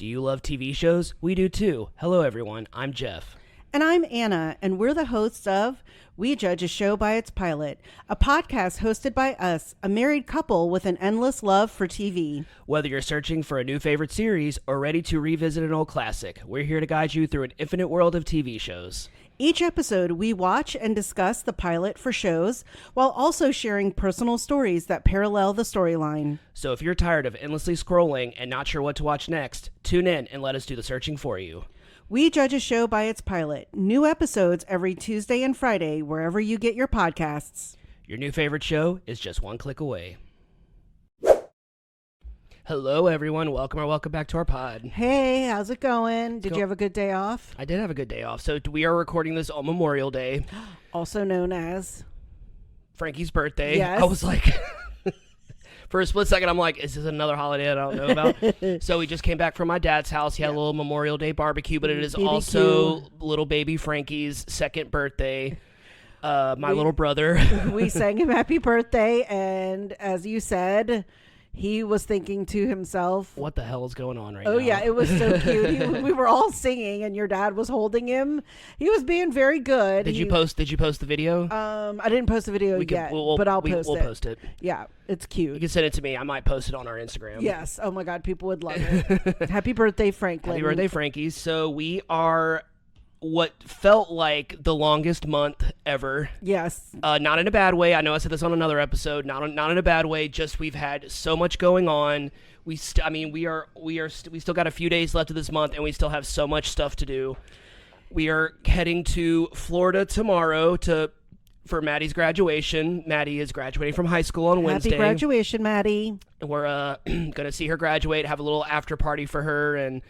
Do you love TV shows? We do too. Hello everyone, I'm Jeff. And I'm Anna, and we're the hosts of We Judge a Show by Its Pilot, a podcast hosted by us, a married couple with an endless love for TV. Whether you're searching for a new favorite series or ready to revisit an old classic, we're here to guide you through an infinite world of TV shows. Each episode, we watch and discuss the pilot for shows, while also sharing personal stories that parallel the storyline. So if you're tired of endlessly scrolling and not sure what to watch next, tune in and let us do the searching for you. We Judge a Show by Its Pilot. New episodes every Tuesday and Friday, wherever you get your podcasts. Your new favorite show is just one click away. Hello, everyone. Welcome back to our pod. Hey, how's it going? Did you have a good day off? I did have a good day off. So we are recording this on Memorial Day. Also known as Frankie's birthday. Yes. I was like... For a split second, I'm like, is this another holiday I don't know about? So we just came back from my dad's house. He had a little Memorial Day barbecue, but it is BBQ. Also little baby Frankie's second birthday. My little brother. We sang him happy birthday, and as you said, he was thinking to himself, what the hell is going on right now? Oh, yeah, it was so cute. We were all singing, and your dad was holding him. He was being very good. Did you post the video? I didn't post the video yet, but I'll post it. We'll post it. Yeah, it's cute. You can send it to me. I might post it on our Instagram. Yes. Oh, my God, people would love it. Happy birthday, Franklin. Happy birthday, Frankie. So we are... what felt like the longest month ever. Yes. Not in a bad way. I know I said this on another episode. Not in a bad way. Just we've had so much going on. We still got a few days left of this month, and we still have so much stuff to do. We are heading to Florida tomorrow for Maddie's graduation. Maddie is graduating from high school on Wednesday. Happy graduation, Maddie. And we're gonna see her graduate, have a little after party for her, and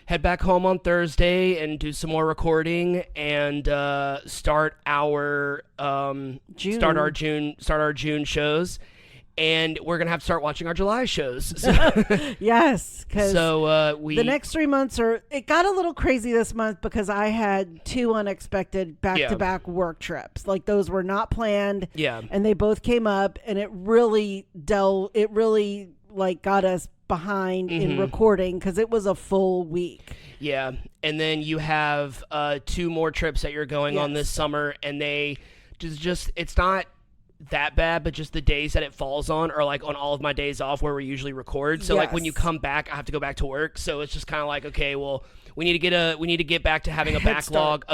head back home on Thursday and do some more recording and start our June shows, and we're gonna have to start watching our July shows. So, yes, because the next 3 months it got a little crazy this month because I had two unexpected back-to-back work trips. Like those were not planned. Yeah, and they both came up, and it really got us behind in recording because it was a full week. Yeah, and then you have 2 more trips that you're going on this summer, and they just it's not that bad, but just the days that it falls on are like on all of my days off where we usually record. So like when you come back, I have to go back to work. So it's just kind of like, okay, well, we need to get back to having a backlog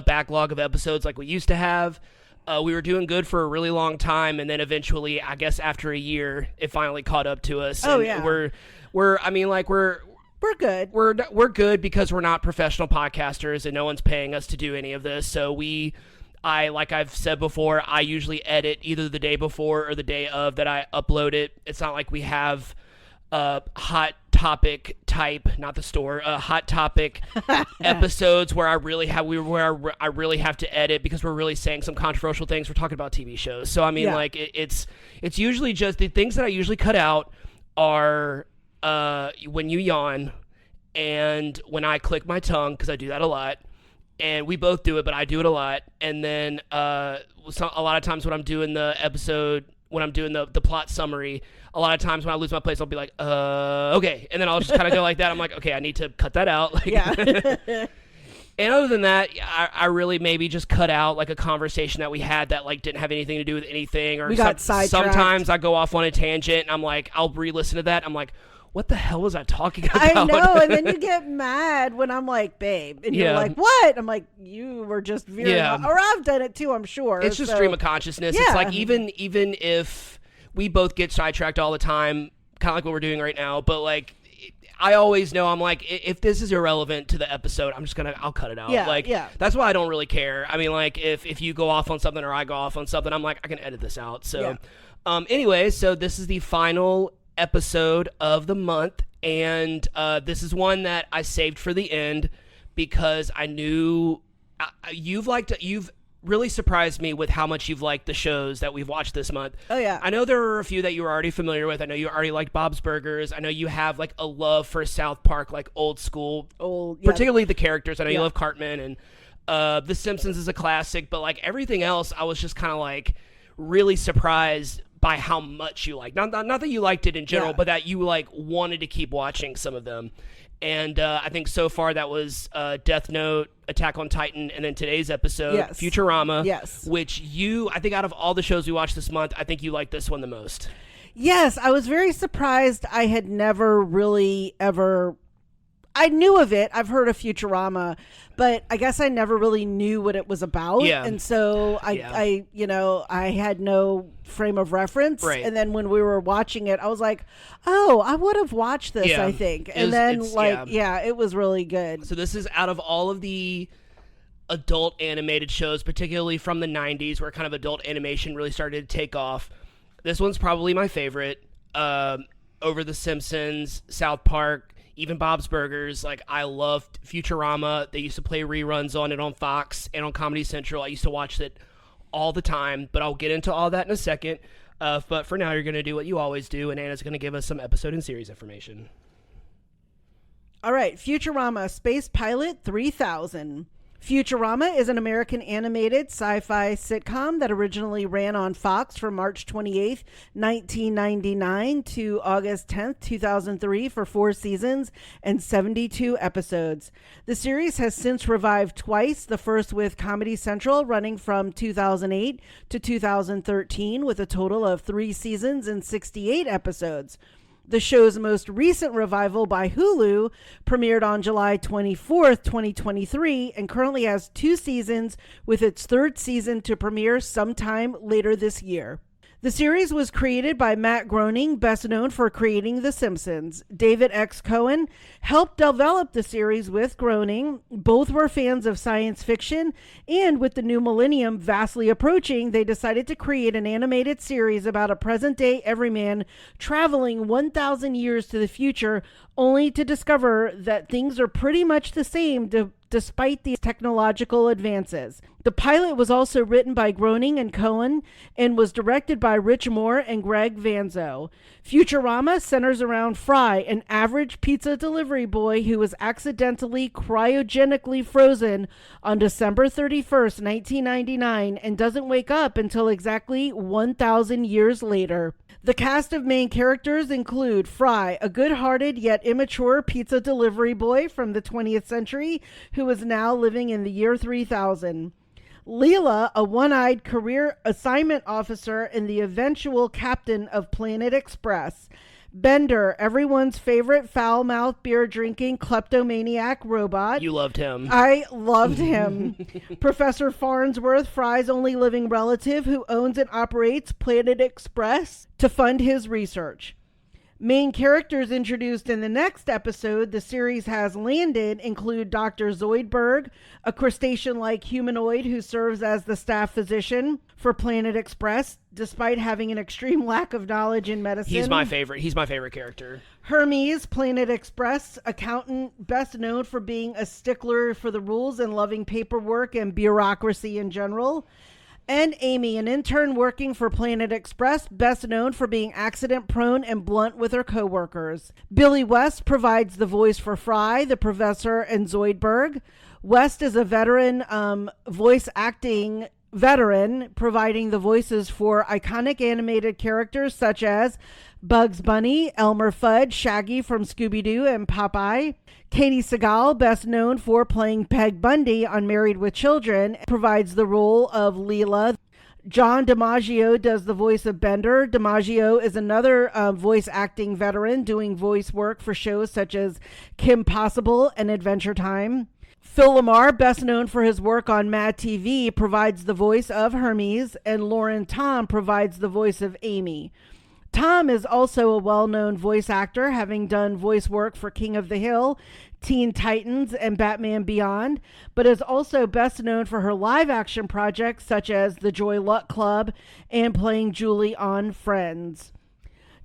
of episodes like we used to have. We were doing good for a really long time, and then eventually, I guess after a year, it finally caught up to us. Oh, and yeah. We're good. We're good because we're not professional podcasters, and no one's paying us to do any of this. So like I've said before, I usually edit either the day before or the day of that I upload it. It's not like we have hot topic type, not the store, hot topic episodes where I really have to edit because we're really saying some controversial things. We're talking about TV shows. So I mean, like it's usually just the things that I usually cut out are when you yawn and when I click my tongue, because I do that a lot. And we both do it, but I do it a lot. And then a lot of times when I'm doing the episode, when I'm doing the plot summary, a lot of times when I lose my place, I'll be like, okay. And then I'll just kind of go like that. I'm like, okay, I need to cut that out. Like, yeah. And other than that, I really maybe just cut out like a conversation that we had that like didn't have anything to do with anything. Or we got sidetracked. Sometimes I go off on a tangent and I'm like, I'll re-listen to that. I'm like, what the hell was I talking about? I know, and then you get mad when I'm like, babe, and you're like, what? I'm like, you were just veering off. Or I've done it too, I'm sure. It's just stream of consciousness. Yeah. It's like even if we both get sidetracked all the time, kind of like what we're doing right now, but like I always know, I'm like, if this is irrelevant to the episode, I'll cut it out. That's why I don't really care. I mean, like if you go off on something or I go off on something, I'm like, I can edit this out. So anyway, so this is the final episode of the month, and this is one that I saved for the end because I knew you've really surprised me with how much you've liked the shows that we've watched this month. Oh yeah, I know there are a few that you were already familiar with. I know you already liked Bob's Burgers. I know you have like a love for South Park, like old school, particularly the characters. I know you love Cartman, and The Simpsons is a classic, but like everything else, I was just kind of like really surprised by how much you like. Not that you liked it in general, but that you like wanted to keep watching some of them. And I think so far that was Death Note, Attack on Titan, and then today's episode, Yes. Futurama. Yes. Which I think out of all the shows we watched this month, I think you like this one the most. Yes, I was very surprised. I had never really ever. I knew of it. I've heard of Futurama, but I guess I never really knew what it was about. Yeah. And so I had no frame of reference. Right. And then when we were watching it, I was like, oh, I would have watched this, Yeah. I think. And It's- then it was really good. So this is out of all of the adult animated shows, particularly from the 90s, where kind of adult animation really started to take off. This one's probably my favorite. Over The Simpsons, South Park, even Bob's Burgers. Like, I loved Futurama. They used to play reruns on it on Fox and on Comedy Central. I used to watch it all the time, but I'll get into all that in a second. But for now, you're going to do what you always do, and Anna's going to give us some episode and series information. All right, Futurama Space Pilot 3000. Futurama is an American animated sci-fi sitcom that originally ran on Fox from March 28th, 1999 to August 10th, 2003 for 4 seasons and 72 episodes. The series has since revived twice, the first with Comedy Central running from 2008 to 2013 with a total of 3 seasons and 68 episodes. The show's most recent revival by Hulu premiered on July 24th, 2023, and currently has 2 seasons, with its 3rd season to premiere sometime later this year. The series was created by Matt Groening, best known for creating The Simpsons. David X. Cohen helped develop the series with Groening. Both were fans of science fiction, and with the new millennium vastly approaching, they decided to create an animated series about a present-day everyman traveling 1,000 years to the future, only to discover that things are pretty much the same despite these technological advances. The pilot was also written by Groening and Cohen and was directed by Rich Moore and Greg Vanzo. Futurama centers around Fry, an average pizza delivery boy who was accidentally cryogenically frozen on December 31st, 1999, and doesn't wake up until exactly 1,000 years later. The cast of main characters include Fry, a good-hearted yet immature pizza delivery boy from the 20th century who is now living in the year 3000. Leela, a one-eyed career assignment officer and the eventual captain of Planet Express. Bender, everyone's favorite foul-mouthed beer-drinking kleptomaniac robot. You loved him. I loved him. Professor Farnsworth, Fry's only living relative who owns and operates Planet Express to fund his research. Main characters introduced in the next episode the series has landed include Dr. Zoidberg, a crustacean-like humanoid who serves as the staff physician for Planet Express, despite having an extreme lack of knowledge in medicine. He's my favorite character. Hermes, Planet Express accountant, best known for being a stickler for the rules and loving paperwork and bureaucracy in general. And Amy, an intern working for Planet Express, best known for being accident-prone and blunt with her coworkers. Billy West provides the voice for Fry, the professor, and Zoidberg. West is a veteran voice acting veteran, providing the voices for iconic animated characters such as Bugs Bunny, Elmer Fudd, Shaggy from Scooby-Doo, and Popeye. Katie Seagal, best known for playing Peg Bundy on Married with Children, provides the role of Leela. John DiMaggio does the voice of Bender. DiMaggio is another voice acting veteran doing voice work for shows such as Kim Possible and Adventure Time. Phil Lamar, best known for his work on Mad TV, provides the voice of Hermes, and Lauren Tom provides the voice of Amy. Tom is also a well-known voice actor, having done voice work for King of the Hill, Teen Titans, and Batman Beyond, but is also best known for her live-action projects such as The Joy Luck Club and playing Julie on Friends.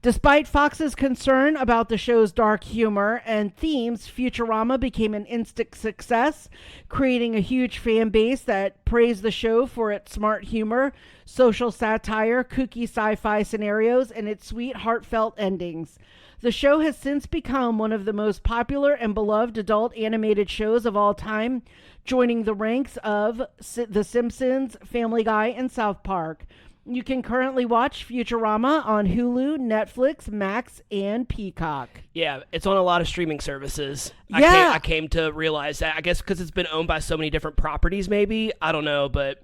Despite Fox's concern about the show's dark humor and themes, Futurama became an instant success, creating a huge fan base that praised the show for its smart humor, social satire, kooky sci-fi scenarios, and its sweet, heartfelt endings. The show has since become one of the most popular and beloved adult animated shows of all time, joining the ranks of The Simpsons, Family Guy, and South Park. You can currently watch Futurama on Hulu, Netflix, Max, and Peacock. Yeah, it's on a lot of streaming services. Yeah. I came to realize that. I guess because it's been owned by so many different properties, maybe. I don't know, but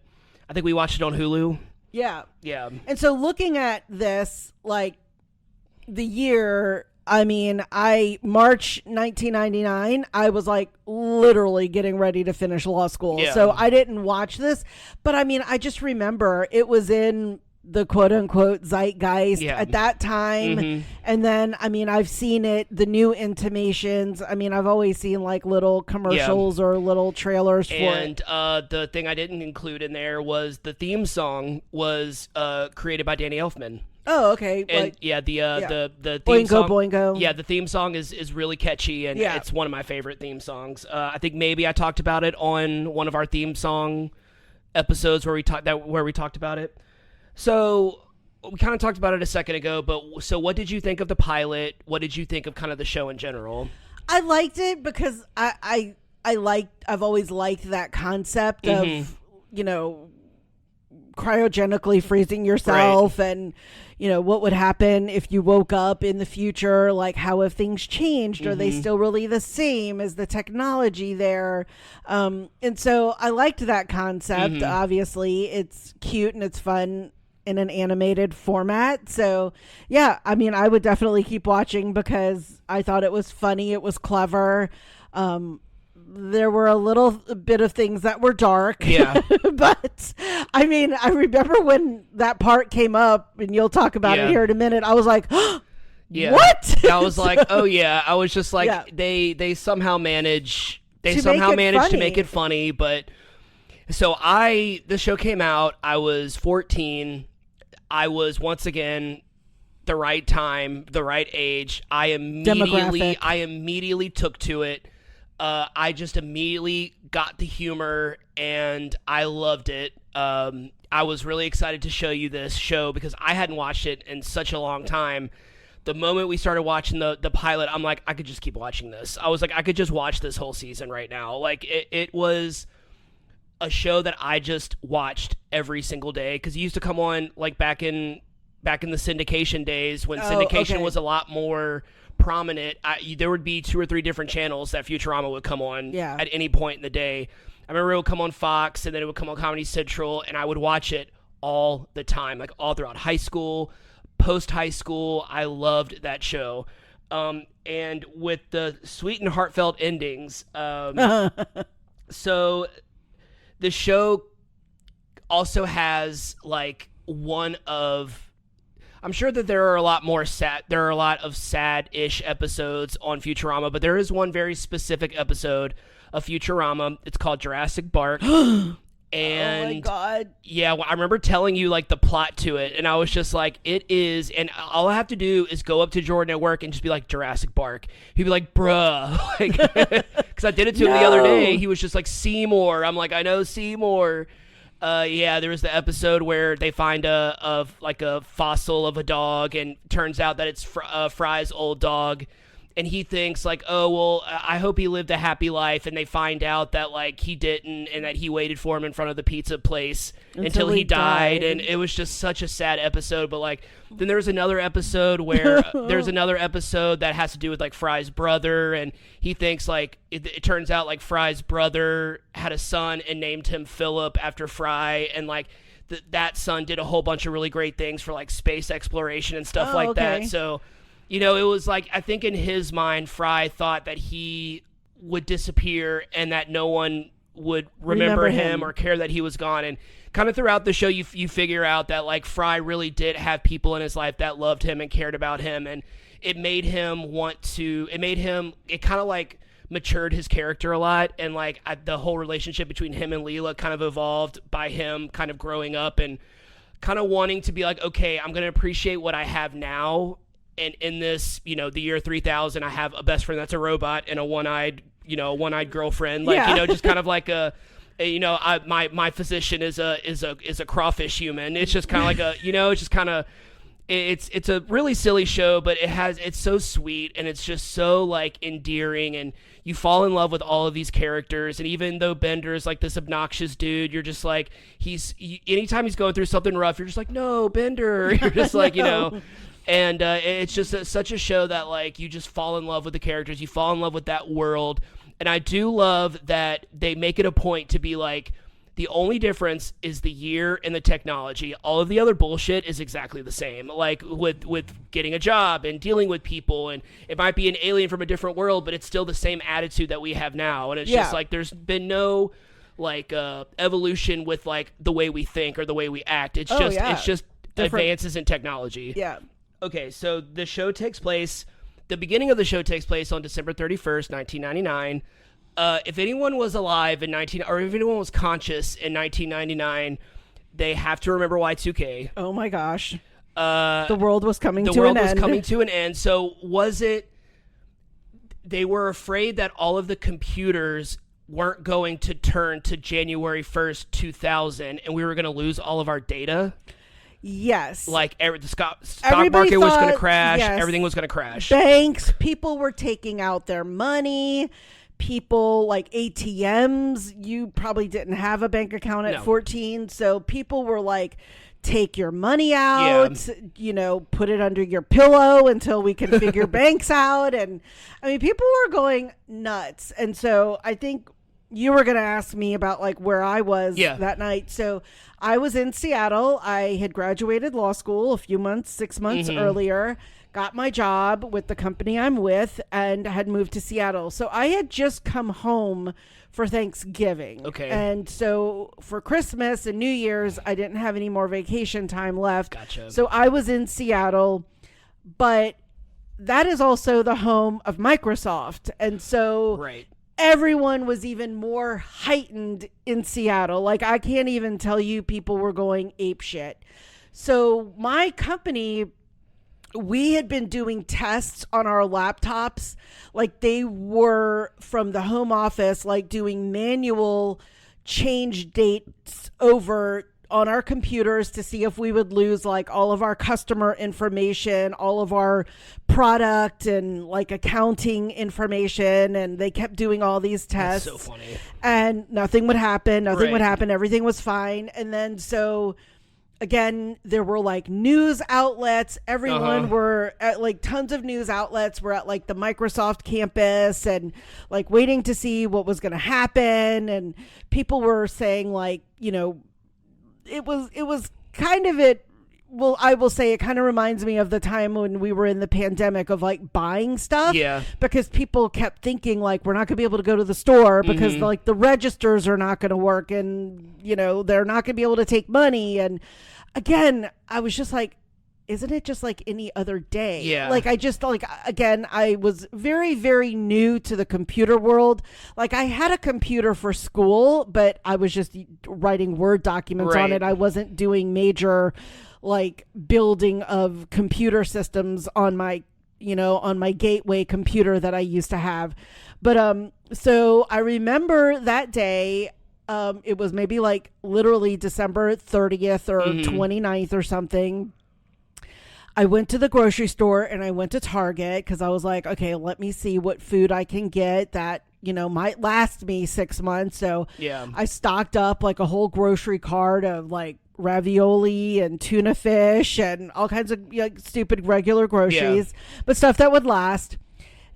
I think we watched it on Hulu. Yeah. Yeah. And so looking at this, like, the year, I mean, March 1999, I was like literally getting ready to finish law school. Yeah. So I didn't watch this, but I mean, I just remember it was in the quote unquote zeitgeist at that time. Mm-hmm. And then, I mean, I've seen it, the new intimations. I mean, I've always seen like little commercials or little trailers for it. And the thing I didn't include in there was the theme song was created by Danny Elfman. Oh, okay. And like, the theme song, Boingo. Yeah, the theme song is really catchy, and it's one of my favorite theme songs. I think maybe I talked about it on one of our theme song episodes where we talked about it. So we kind of talked about it a second ago, but so what did you think of the pilot? What did you think of kind of the show in general? I liked it because I've always liked that concept of, you know, cryogenically freezing yourself and, you know, what would happen if you woke up in the future, like how have things changed? Are they still really the same? Is the technology there? And so I liked that concept. Obviously it's cute and it's fun in an animated format. So yeah, I mean, I would definitely keep watching because I thought it was funny. It was clever. There were a little bit of things that were dark. Yeah. But I mean, I remember when that part came up, and you'll talk about it here in a minute. I was like, yeah. What? I was like, oh yeah. I was just like, they somehow manage to make it funny. But so the show came out, I was 14. I was once again the right time, the right age. I immediately took to it. I just immediately got the humor and I loved it. I was really excited to show you this show because I hadn't watched it in such a long time. The moment we started watching the pilot, I'm like, I could just keep watching this. I was like, I could just watch this whole season right now. Like it was a show that I just watched every single day because it used to come on like back in the syndication days when syndication was a lot more prominent. There would be 2 or 3 different channels that Futurama would come on at any point in the day. I remember it would come on Fox and then it would come on Comedy Central and I would watch it all the time, like all throughout high school, post high school. I loved that show. And with the sweet and heartfelt endings, so the show also has like I'm sure that there are a lot of sad-ish episodes on Futurama, but there is one very specific episode of Futurama. It's called Jurassic Park. And oh my God. Yeah, well, I remember telling you like the plot to it, and I was just like, it is, and all I have to do is go up to Jordan at work and just be like, Jurassic Park. He'd be like, bruh. Like, because I did it to him the other day. He was just like, Seymour. I'm like, I know Seymour. There was the episode where they find a fossil of a dog, and turns out that it's Fry's old dog, and he thinks like, oh well, I hope he lived a happy life, and they find out that like he didn't, and that he waited for him in front of the pizza place until he died, and it was just such a sad episode. But like, then there's another episode where that has to do with like Fry's brother, and he thinks like it turns out like Fry's brother had a son and named him Philip after Fry, and like that son did a whole bunch of really great things for like space exploration and stuff that. So, you know, it was like, I think in his mind, Fry thought that he would disappear and that no one would remember him or care that he was gone. And kind of throughout the show, you figure out that like Fry really did have people in his life that loved him and cared about him. And it made him it kind of like matured his character a lot. And like the whole relationship between him and Leela kind of evolved by him kind of growing up and kind of wanting to be like, okay, I'm going to appreciate what I have now. And in this, you know, the year 3000, I have a best friend that's a robot and a one-eyed girlfriend. Like, you know, just kind of like my physician is a crawfish human. It's just kind of like it's just kind of, it's a really silly show, but it's so sweet, and it's just so like endearing, and you fall in love with all of these characters. And even though Bender is like this obnoxious dude, you're just like, anytime he's going through something rough, you're just like, no, Bender. You're just like, you know. And it's just such a show that like you just fall in love with the characters, you fall in love with that world. And I do love that they make it a point to be like, the only difference is the year and the technology. All of the other bullshit is exactly the same. Like with getting a job and dealing with people, and it might be an alien from a different world, but it's still the same attitude that we have now. And it's just like there's been no like evolution with like the way we think or the way we act. It's just different advances in technology. Yeah. Okay, so the show takes place. The beginning of the show takes place on December 31st, 1999. If anyone was alive or if anyone was conscious in 1999, they have to remember Y2K. Oh my gosh. The world was coming to an end. The world was coming to an end. So was it, they were afraid that all of the computers weren't going to turn to January 1st, 2000, and we were going to lose all of our data? Yes. Like the stock market was going to crash. Yes. Everything was going to crash. Banks, people were taking out their money. People like ATMs, you probably didn't have a bank account at 14. So people were like, take your money out, you know, put it under your pillow until we can figure banks out. And I mean, people were going nuts. And so I think you were going to ask me about like where I was that night. So I was in Seattle. I had graduated law school a few months, 6 months earlier. Got my job with the company I'm with, and had moved to Seattle. So I had just come home for Thanksgiving. Okay. And so for Christmas and New Year's, I didn't have any more vacation time left. Gotcha. So I was in Seattle, but that is also the home of Microsoft. And so everyone was even more heightened in Seattle. Like, I can't even tell you, people were going apeshit. So my company, we had been doing tests on our laptops, like they were from the home office, like doing manual change dates over on our computers to see if we would lose like all of our customer information, all of our product and like accounting information. And they kept doing all these tests. That's so funny. And nothing would happen. Nothing would happen. Everything was fine. And then so again, there were like news outlets. Everyone were at like tons of news outlets were at like the Microsoft campus and like waiting to see what was going to happen. And people were saying like, you know, it was kind of it. Well, I will say it kind of reminds me of the time when we were in the pandemic of like buying stuff. Yeah. Because people kept thinking like, we're not going to be able to go to the store because like the registers are not going to work and, you know, they're not going to be able to take money. And again, I was just like, isn't it just like any other day? Yeah. Like I just like, again, I was very, very new to the computer world. Like I had a computer for school, but I was just writing Word documents on it. I wasn't doing major like building of computer systems on my, you know, on my gateway computer that I used to have. But so I remember that day, it was maybe like literally December 30th or 29th or something. I went to the grocery store and I went to Target because I was like, okay, let me see what food I can get that, you know, might last me 6 months. So I stocked up like a whole grocery cart of like ravioli and tuna fish and all kinds of like stupid regular groceries, but stuff that would last.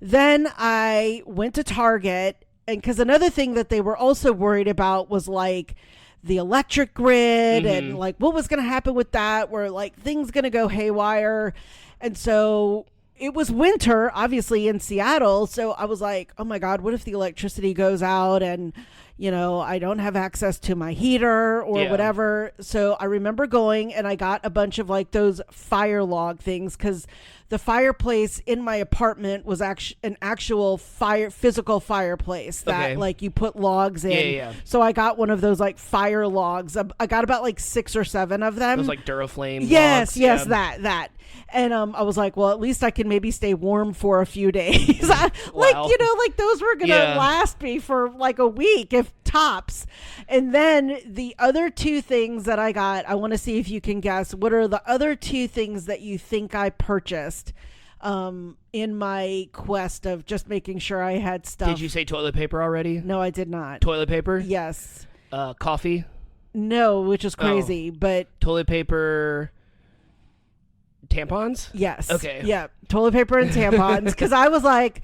Then I went to Target, and because another thing that they were also worried about was like the electric grid and like what was going to happen with that, where like things going to go haywire. And so it was winter, obviously, in Seattle. So I was like, oh my God, what if the electricity goes out and, you know, I don't have access to my heater or whatever. So I remember going and I got a bunch of like those fire log things, because the fireplace in my apartment was an actual physical fireplace that like you put logs in. So I got one of those like fire logs. I got about like 6 or 7 of them. Those like Duraflame logs. Yes, that. And I was like, well, at least I can maybe stay warm for a few days. Like, you know, like those were going to last me for like a week if tops. And then the other two things that I got, I want to see if you can guess. What are the other two things that you think I purchased in my quest of just making sure I had stuff? Did you say toilet paper already? No, I did not. Toilet paper? Yes. Coffee? No, which is crazy, but... Toilet paper... Tampons? Yes. Okay. Yeah, toilet paper and tampons. Because I was like...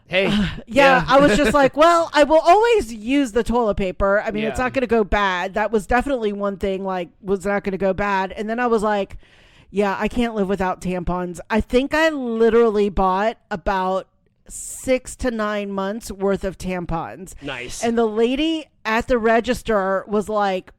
Hey. I was just like, well, I will always use the toilet paper. I mean, Yeah. it's not going to go bad. That was definitely one thing, like, was not going to go bad. And then I was like, yeah, I can't live without tampons. I think I literally bought about 6 to 9 months worth of tampons. Nice. And the lady at the register was like,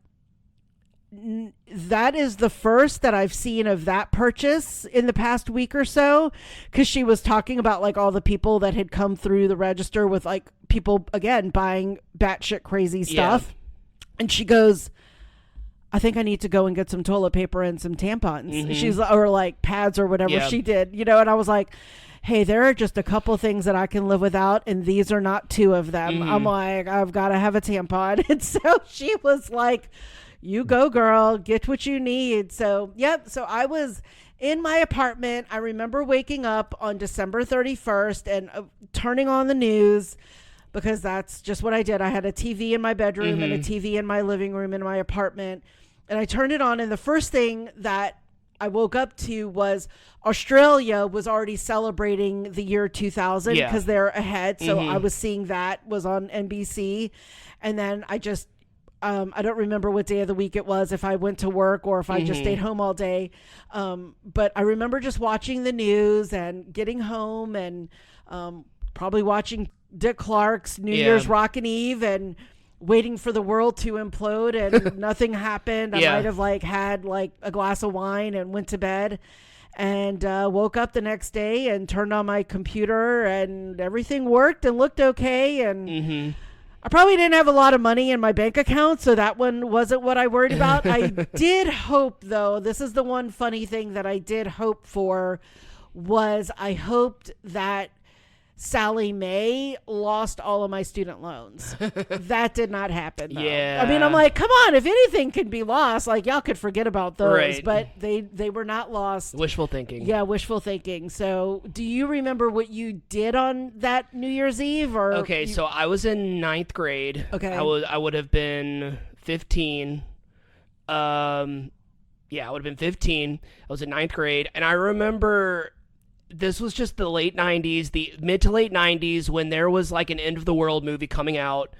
that is the first that I've seen of that purchase in the past week or so, because she was talking about like all the people that had come through the register with like people again buying batshit crazy stuff. And she goes, I think I need to go and get some toilet paper and some tampons. She's or like pads or whatever she did, you know. And I was like, hey, there are just a couple things that I can live without, and these are not two of them. I'm like, I've got to have a tampon. And so she was like, you go, girl, get what you need. So, yep. So I was in my apartment. I remember waking up on December 31st and turning on the news, because that's just what I did. I had a TV in my bedroom and a TV in my living room in my apartment. And I turned it on. And the first thing that I woke up to was Australia was already celebrating the year 2000 because they're ahead. So I was seeing that was on NBC. And then I just... I don't remember what day of the week it was, if I went to work or if I just stayed home all day. But I remember just watching the news and getting home and probably watching Dick Clark's New Year's Rockin' Eve and waiting for the world to implode, and nothing happened. I might have like had like a glass of wine and went to bed, and woke up the next day and turned on my computer and everything worked and looked okay. And I probably didn't have a lot of money in my bank account, so that one wasn't what I worried about. I did hope, though, this is the one funny thing that I did hope for, was I hoped that Sally Mae lost all of my student loans. That did not happen, though. Yeah. I mean, I'm like, come on, if anything can be lost, like, y'all could forget about those. Right. But they were not lost. Wishful thinking. Yeah, wishful thinking. So do you remember what you did on that New Year's Eve? Or Okay, so I was in 9th grade. Okay. I would have been 15. I would have been 15. I was in 9th grade, and I remember this was just the late 90s, the mid to late 90s, when there was like an end of the world movie coming out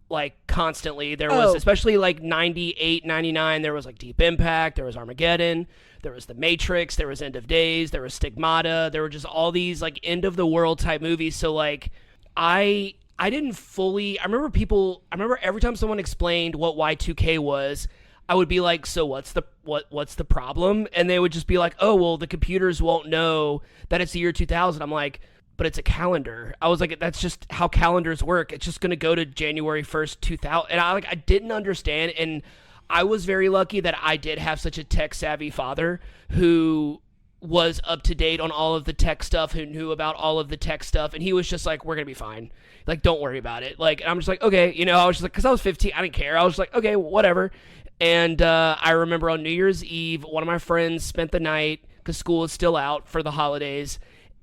like constantly. There was, especially like 98, 99, there was like Deep Impact, there was Armageddon, there was The Matrix, there was End of Days, there was Stigmata, there were just all these like end of the world type movies. So like I didn't fully, I remember every time someone explained what Y2K was, I would be like, so what's the problem? And they would just be like, oh, well, the computers won't know that it's the year 2000. I'm like, but it's a calendar. I was like, that's just how calendars work. It's just going to go to January 1st, 2000. And I didn't understand. And I was very lucky that I did have such a tech savvy father who was up to date on all of the tech stuff, who knew about all of the tech stuff. And he was just like, we're going to be fine. Like, don't worry about it. Like, and I'm just like, okay, you know, I was just like, cause I was 15. I didn't care. I was just like, okay, whatever. And I remember on New Year's Eve, one of my friends spent the night, because school is still out for the holidays,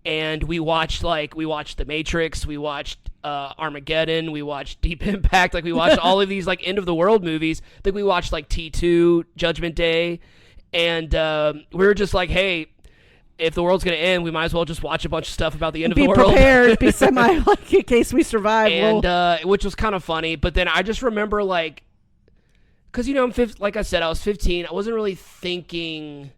and we watched The Matrix, we watched Armageddon, we watched Deep Impact, like we watched all of these like end of the world movies. I think we watched like T2, Judgment Day, and we were just like, hey, if the world's gonna end, we might as well just watch a bunch of stuff about the end of the world. Be prepared, be semi like in case we survive. And which was kind of funny. But then I just remember like, because, you know, like I said, I was 15. I wasn't really thinking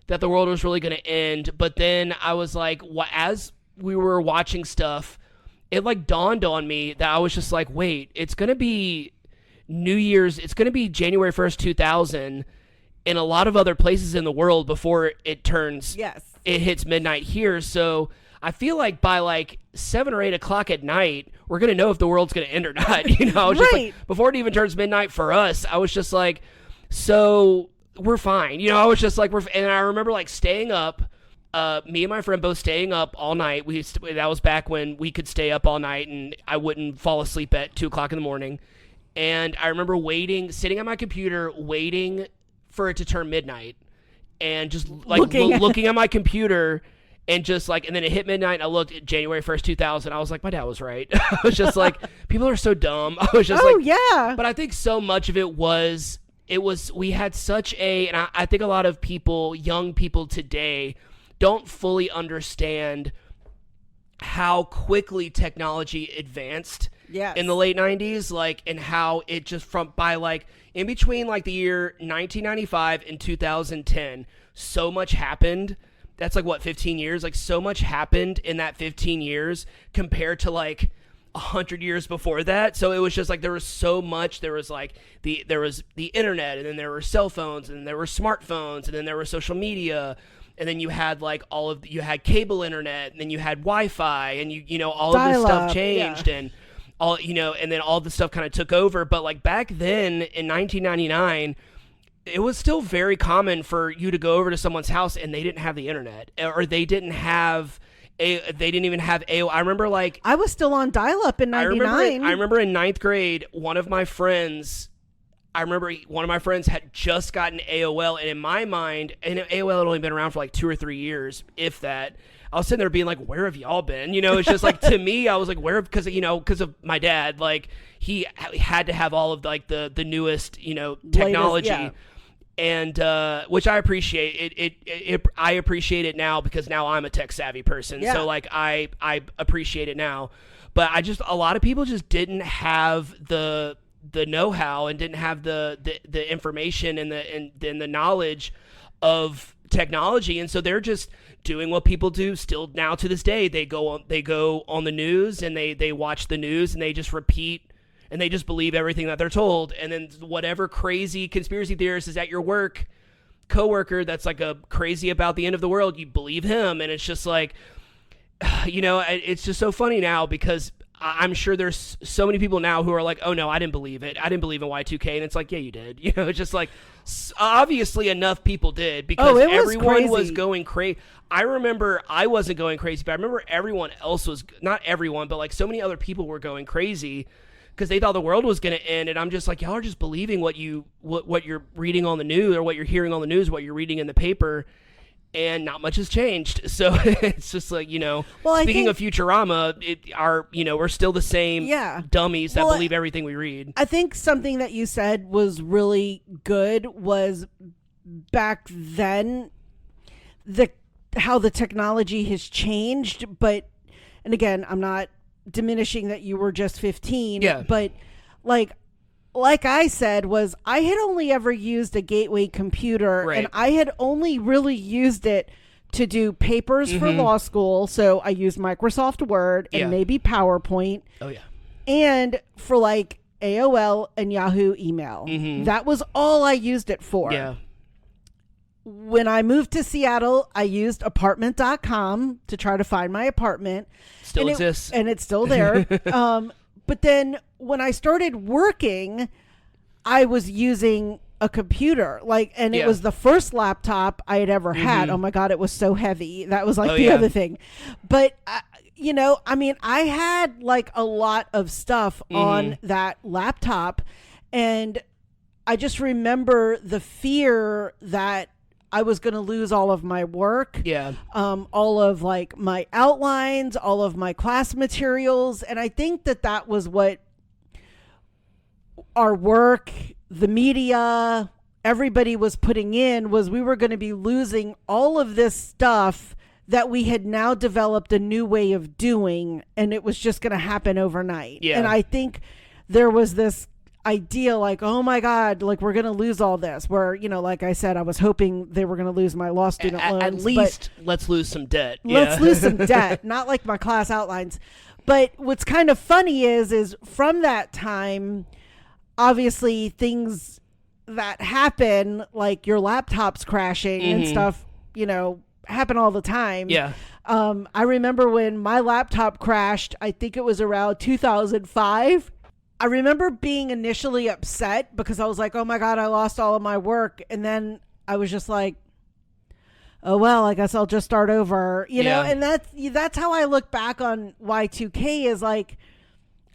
that the world was really going to end. But then I was like, as we were watching stuff, it like dawned on me that I was just like, wait, it's going to be New Year's. It's going to be January 1st, 2000 in a lot of other places in the world before it turns. Yes. It hits midnight here. So I feel like by like 7 or 8 o'clock at night, we're going to know if the world's going to end or not. You know, just like, before it even turns midnight for us, I was just like, so we're fine. You know, I was just like, and I remember like staying up, me and my friend both staying up all night. That was back when we could stay up all night and I wouldn't fall asleep at 2 o'clock in the morning. And I remember sitting at my computer, waiting for it to turn midnight, and just like looking at my computer, and just like, and then it hit midnight. And I looked at January 1st, 2000. I was like, my dad was right. I was just like, people are so dumb. I was just yeah. But I think so much of it was we had such and I think a lot of people, young people today, don't fully understand how quickly technology advanced in the late 90s, like, and how it just in between like the year 1995 and 2010, so much happened. That's like, what, 15 years? Like, so much happened in that 15 years compared to like 100 years before that. So it was just like, there was so much. There was like there was the internet, and then there were cell phones, and then there were smartphones, and then there was social media. And then you had like you had cable internet, and then you had Wi-Fi, and you know, all of this stuff changed, and all, you know, and then all the stuff kind of took over. But like back then in 1999, it was still very common for you to go over to someone's house and they didn't have the internet, or they didn't even have AOL. I remember like I was still on dial-up in 99. I remember in 9th grade, one of my friends had just gotten AOL, and in my mind, and AOL had only been around for like 2 or 3 years, if that. I was sitting there being like, where have y'all been? You know, it's just like, to me, I was like, because of my dad, like, he had to have all of like the newest, you know, technology. Latest, and which I appreciate. I appreciate it now, because now I'm a tech savvy person. So like, I appreciate it now. But a lot of people just didn't have the know-how, and didn't have the information and the knowledge of technology, and so they're just doing what people do still now to this day. They go on the news, and they watch the news, and they just repeat, and they just believe everything that they're told. And then whatever crazy conspiracy theorist is at your coworker that's like crazy about the end of the world, you believe him. And it's just like, you know, it's just so funny now, because I'm sure there's so many people now who are like, oh no, I didn't believe it. I didn't believe in Y2K. And it's like, yeah, you did. You know, it's just like, obviously enough people did, because everyone was going crazy. I remember I wasn't going crazy, but I remember everyone else was, not everyone, but like so many other people were going crazy because they thought the world was going to end. And I'm just like, y'all are just believing what you're reading on the news, or what you're hearing on the news, what you're reading in the paper. And not much has changed. So it's just like, you know, speaking of Futurama, we're still the same dummies that believe everything we read. I think something that you said was really good was, back then, how the technology has changed. But, and again, I'm not diminishing that you were just 15. Yeah. But like I said, I had only ever used a gateway computer, right, and I had only really used it to do papers for law school. So I used Microsoft Word and maybe PowerPoint. Oh, yeah. And for like AOL and Yahoo email. That was all I used it for. Yeah. When I moved to Seattle, I used apartment.com to try to find my apartment. Still exists. And it's still there. But then when I started working, I was using a computer, and it was the first laptop I had ever had. Oh my God, it was so heavy. That was like the other thing. But, you know, I mean, I had like a lot of stuff on that laptop, and I just remember the fear that I was going to lose all of my work. Yeah. All of like my outlines, all of my class materials. And I think that was what our work, the media, everybody was putting in, was we were going to be losing all of this stuff that we had now developed a new way of doing, and it was just going to happen overnight. Yeah. And I think there was this idea like, oh my God, like we're going to lose all this, where, you know, like I said, I was hoping they were going to lose my law student loans. At least let's lose some debt. Let's lose some debt, not like my class outlines. But what's kind of funny is from that time, obviously things that happen, like your laptop's crashing and stuff, you know, happen all the time. Yeah. I remember when my laptop crashed, I think it was around 2005. I remember being initially upset because I was like, oh my God, I lost all of my work. And then I was just like, oh, well, I guess I'll just start over, you know? And that's how I look back on Y2K, is like,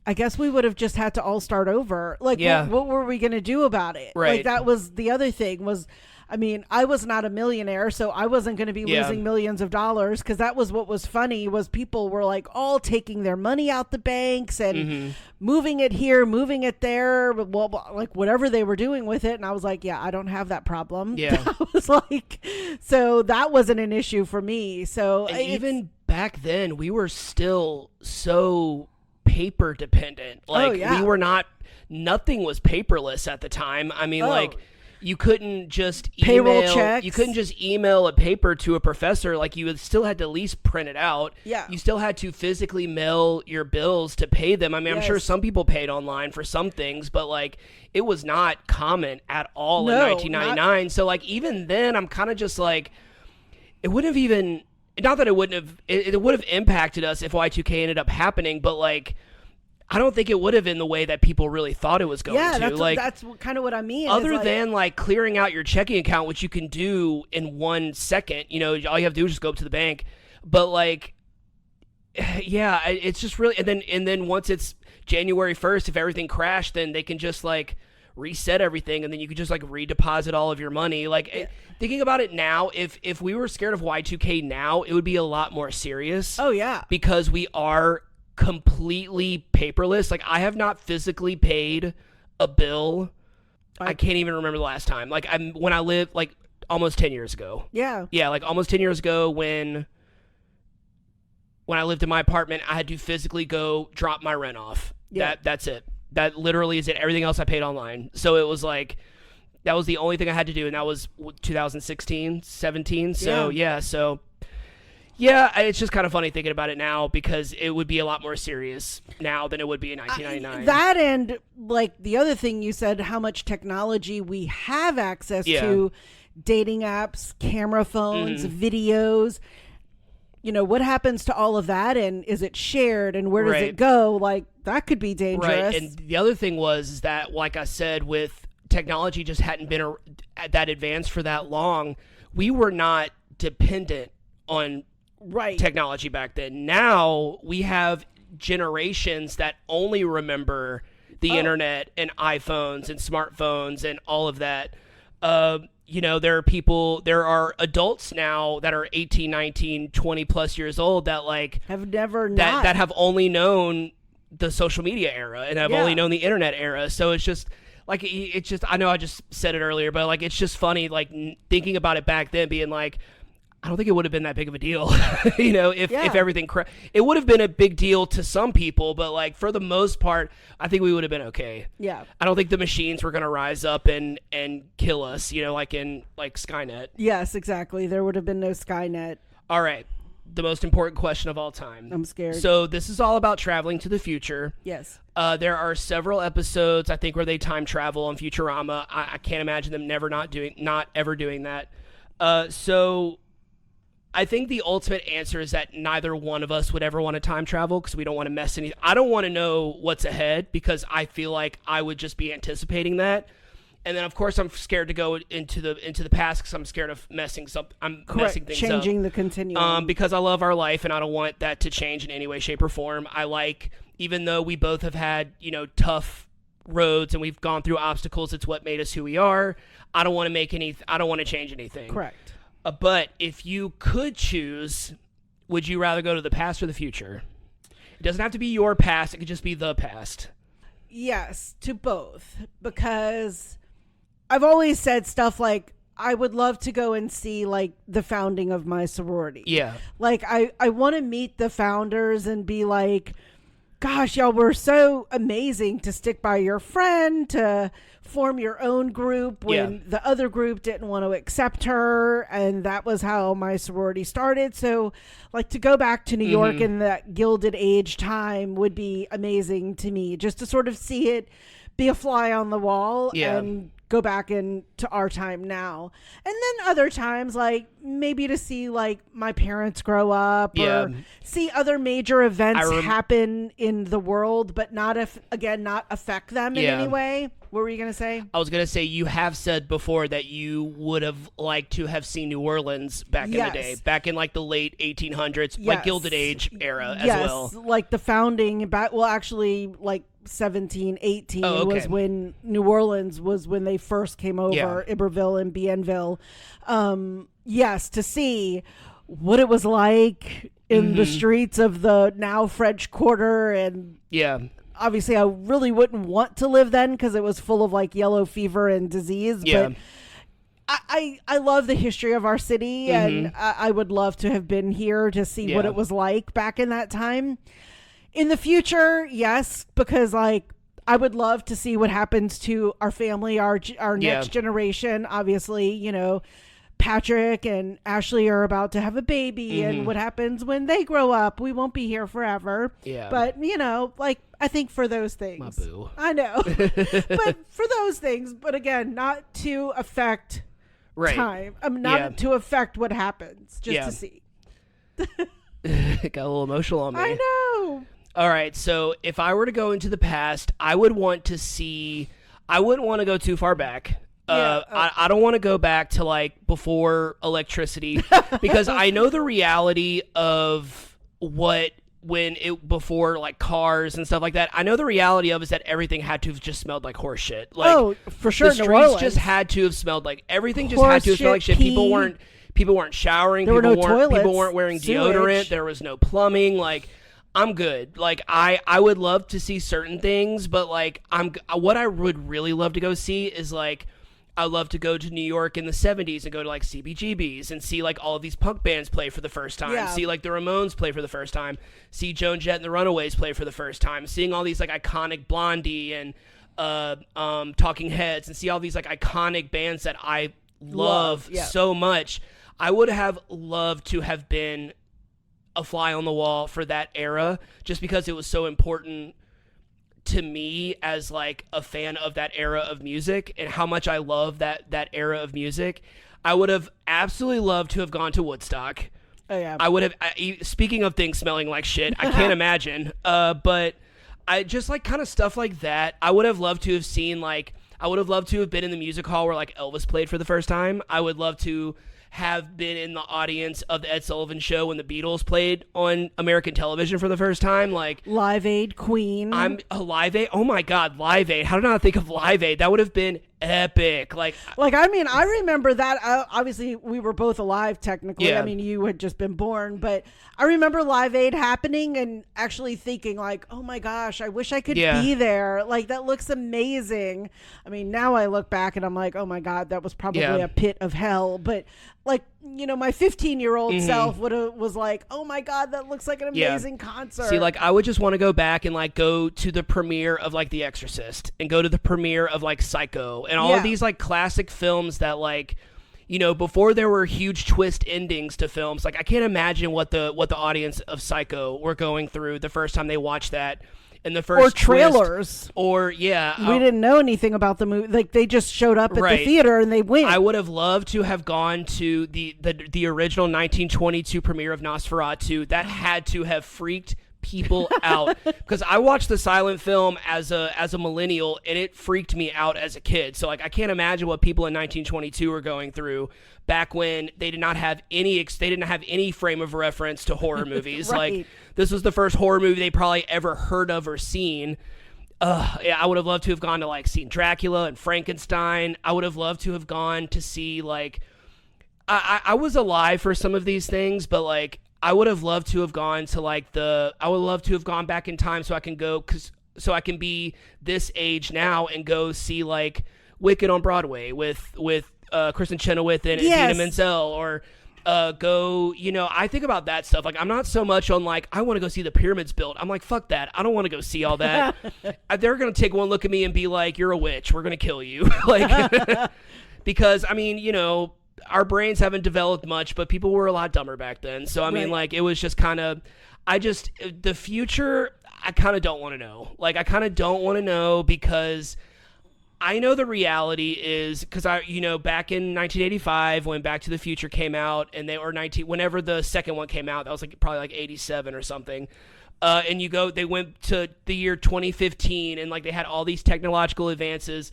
I guess we would have just had to all start over. Like, what were we going to do about it? Right. Like, that was the other thing was, I mean, I was not a millionaire, so I wasn't going to be losing millions of dollars, because that was what was funny, was people were like all taking their money out the banks and moving it here, moving it there, well, like whatever they were doing with it. And I was like, yeah, I don't have that problem. Yeah. I was like, so that wasn't an issue for me. So even back then, we were still so paper dependent. Like, we were not, nothing was paperless at the time. I mean, like, you couldn't just payroll checks. You couldn't just email a paper to a professor. Like, you still had to at least print it out. Yeah. You still had to physically mail your bills to pay them. I mean, I'm sure some people paid online for some things, but like, it was not common at all in 1999. So like, even then, I'm kind of just like, it wouldn't have even, not that it wouldn't have, it would have impacted us if Y2K ended up happening, but like, I don't think it would have in the way that people really thought it was going to. That's kind of what I mean. Other than like clearing out your checking account, which you can do in 1 second, you know, all you have to do is just go up to the bank. But like, yeah, it's just really, and then once it's January 1st, if everything crashed, then they can just like reset everything, and then you could just like redeposit all of your money. Like, thinking about it now, if we were scared of Y2K now, it would be a lot more serious. Oh yeah, because we are completely paperless. Like, I have not physically paid a bill. I can't even remember the last time. Like, when I lived, like, almost 10 years ago. Yeah. Yeah, like almost 10 years ago when I lived in my apartment, I had to physically go drop my rent off. Yeah. That's it. That literally is it. Everything else I paid online. So it was like, that was the only thing I had to do, and that was 2016, 17. So yeah, it's just kind of funny thinking about it now, because it would be a lot more serious now than it would be in 1999. That, and like the other thing you said, how much technology we have access to, dating apps, camera phones, videos. You know, what happens to all of that, and is it shared, and where does it go? Like, that could be dangerous. Right, and the other thing is that, like I said, with technology just hadn't been that advanced for that long, we were not dependent on technology back then. Now we have generations that only remember the internet and iPhones and smartphones and all of that. You know, there are adults now that are 18, 19, 20 plus years old that like have never that have only known the social media era and have only known the internet era. So it's just like, I know I just said it earlier, but like, it's just funny, like thinking about it back then, being like, I don't think it would have been that big of a deal, you know, if everything, it would have been a big deal to some people, but like for the most part, I think we would have been okay. Yeah. I don't think the machines were going to rise up and kill us, you know, like in like Skynet. Yes, exactly. There would have been no Skynet. All right. The most important question of all time. I'm scared. So this is all about traveling to the future. Yes. There are several episodes, I think, where they time travel on Futurama. I can't imagine them not ever doing that. So I think the ultimate answer is that neither one of us would ever want to time travel, because we don't want to mess anything. I don't want to know what's ahead, because I feel like I would just be anticipating that. And then, of course, I'm scared to go into the past, because I'm scared of messing things up. Changing the continuum. Because I love our life, and I don't want that to change in any way, shape, or form. Even though we both have had, you know, tough roads and we've gone through obstacles, it's what made us who we are. I don't want to change anything. Correct. But if you could choose, would you rather go to the past or the future? It doesn't have to be your past. It could just be the past. Yes, to both. Because I've always said stuff like, I would love to go and see like the founding of my sorority. Yeah. Like, I want to meet the founders and be like, gosh, y'all were so amazing to stick by your friend, to form your own group when the other group didn't want to accept her. And that was how my sorority started. So like, to go back to New York in that Gilded Age time would be amazing to me, just to sort of see it be a fly on the wall Yeah. and go back into our time now. And then other times, like maybe to see like my parents grow up Yeah. or see other major events I happen in the world, but not not affect them in Yeah. any way. What were you going to say? I was going to say, you have said before that you would have liked to have seen New Orleans back in the day, back in like the late 1800s, like Gilded Age era as well. Like the founding, actually like 1718 was when New Orleans was when they first came over, Iberville and Bienville. Yes, to see what it was like in the streets of the now French Quarter. And obviously I really wouldn't want to live then because it was full of like yellow fever and disease. But I love the history of our city, and I would love to have been here to see what it was like back in that time. In the future, yes, because like I would love to see what happens to our family, our next generation. Obviously, you know, Patrick and Ashley are about to have a baby, and what happens when they grow up. We won't be here forever. Yeah. But, you know, like, I think for those things. My boo. I know. But for those things, but again, not to affect time. Not to affect what happens, just to see. It got a little emotional on me. I know. All right, so if I were to go into the past, I would want to see. I wouldn't want to go too far back. I don't want to go back to like before electricity because I know the reality of before like cars and stuff like that. I know the reality of is that everything had to have just smelled like horse shit. Like, for sure. The streets just had to have smelled like everything. Just had to have smelled like shit. People weren't showering. There were no toilets. People weren't wearing deodorant. There was no plumbing. Like, I'm good. Like, I would love to see certain things, but like what I would really love to go see is like, I'd love to go to New York in the 70s and go to like CBGBs and see like all of these punk bands play for the first time, see like the Ramones play for the first time, see Joan Jett and the Runaways play for the first time, seeing all these like iconic Blondie and Talking Heads, and see all these like iconic bands that I love so much. I would have loved to have been a fly on the wall for that era just because it was so important to me as like a fan of that era of music and how much I love that era of music. I would have absolutely loved to have gone to Woodstock. Oh yeah. I would have, speaking of things smelling like shit, I can't imagine. But I just like kind of stuff like that. I would have loved to have seen like, I would have loved to have been in the music hall where like Elvis played for the first time. I would love to have been in the audience of the Ed Sullivan Show when the Beatles played on American television for the first time. Like Live Aid, Queen. I'm a Live Aid. Oh my God, Live Aid. How did I not think of Live Aid? That would have been epic. Like I mean, I remember that. Obviously, we were both alive technically. Yeah. I mean, you had just been born, but I remember Live Aid happening and actually thinking like, oh my gosh, I wish I could be there. Like, that looks amazing. I mean, now I look back and I'm like, oh my God, that was probably a pit of hell. But like, you know, my 15-year-old self was like, oh my God, that looks like an amazing concert. See, like, I would just want to go back and like go to the premiere of like The Exorcist and go to the premiere of like Psycho and all of these like classic films that like, you know, before there were huge twist endings to films. Like, I can't imagine what the audience of Psycho were going through the first time they watched that. In the first or trailers, or we didn't know anything about the movie. Like, they just showed up at the theater and they went. I would have loved to have gone to the original 1922 premiere of Nosferatu. That had to have freaked people out because I watched the silent film as a millennial and it freaked me out as a kid. So like, I can't imagine what people in 1922 were going through back when they did not have any frame of reference to horror movies. Like, this was the first horror movie they probably ever heard of or seen. I would have loved to have gone to like seen Dracula and Frankenstein. I would have loved to have gone to see like I was alive for some of these things, but like I would have loved to have gone to like I would love to have gone back in time so I can be this age now and go see like Wicked on Broadway with Kristen Chenoweth and Idina Menzel, or go, you know, I think about that stuff. Like, I'm not so much on like, I want to go see the pyramids built. I'm like, fuck that. I don't want to go see all that. They're going to take one look at me and be like, you're a witch. We're going to kill you. Like, because I mean, you know, our brains haven't developed much, but people were a lot dumber back then. So, I mean, like, it was just kind of, the future, I kind of don't want to know. Like, I kind of don't want to know because I know the reality is because back in 1985 when Back to the Future came out, and whenever the second one came out, that was probably 87 or something. And they went to the year 2015, and they had all these technological advances.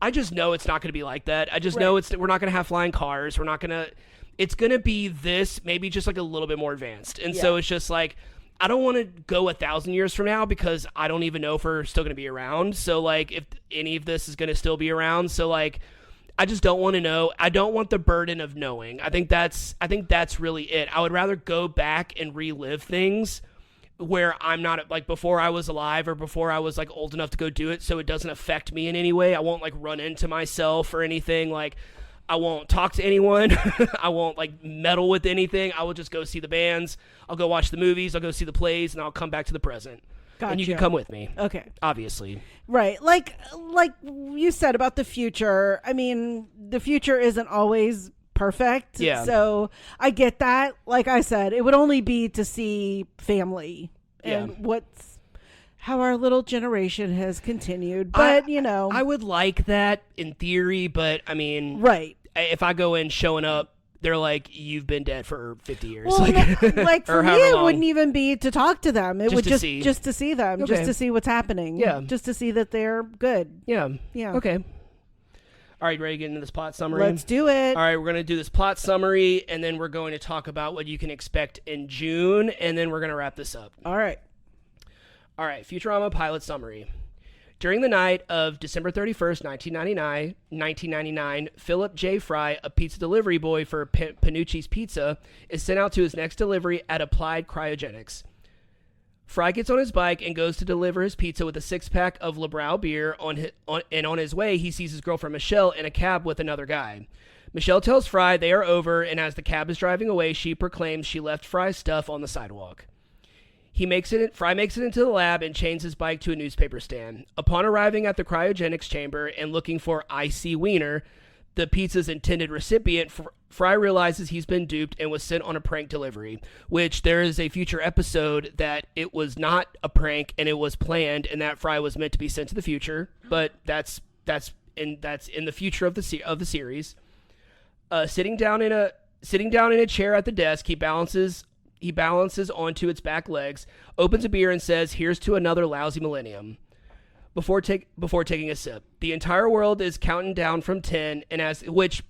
I just know it's not going to be like that. I just know we're not going to have flying cars. It's going to be this, maybe just a little bit more advanced. And so it's just I don't want to go 1,000 years from now because I don't even know if we're still going to be around. So if any of this is going to still be around. So I just don't want to know. I don't want the burden of knowing. I think that's really it. I would rather go back and relive things where I'm not before I was alive or before I was old enough to go do it, so it doesn't affect me in any way. I won't run into myself or anything. I won't talk to anyone. I won't meddle with anything. I will just go see the bands. I'll go watch the movies. I'll go see the plays, and I'll come back to the present. Gotcha. And you can come with me. Okay. Obviously. Right. Like you said about the future. I mean, the future isn't always perfect. Yeah. So I get that. Like I said, it would only be to see family and how our little generation has continued. But, I would like that in theory, but I mean, right. If I go in showing up, they're like, you've been dead for 50 years. Well, for me, it wouldn't even be to talk to them. It would just to see them, okay. just to see what's happening. Yeah. Just to see that they're good. Yeah. Yeah. Okay. All right, ready to get into this plot summary? Let's do it. All right, we're going to do this plot summary, and then we're going to talk about what you can expect in June, and then we're going to wrap this up. All right. All right, Futurama pilot summary. During the night of December 31st, 1999, Philip J. Fry, a pizza delivery boy for Panucci's Pizza, is sent out to his next delivery at Applied Cryogenics. Fry gets on his bike and goes to deliver his pizza with a six-pack of LeBrow beer. On his way, he sees his girlfriend Michelle in a cab with another guy. Michelle tells Fry they are over, and as the cab is driving away, she proclaims she left Fry's stuff on the sidewalk. Fry makes it into the lab and chains his bike to a newspaper stand. Upon arriving at the cryogenics chamber and looking for I.C. Wiener, the pizza's intended recipient, Fry realizes he's been duped and was sent on a prank delivery, which there is a future episode that it was not a prank and it was planned, and that Fry was meant to be sent to the future, but that's in the future of the series. Sitting down in a chair at the desk, he balances onto its back legs, opens a beer, and says, "Here's to another lousy millennium." Before taking a sip, the entire world is counting down from 10, and which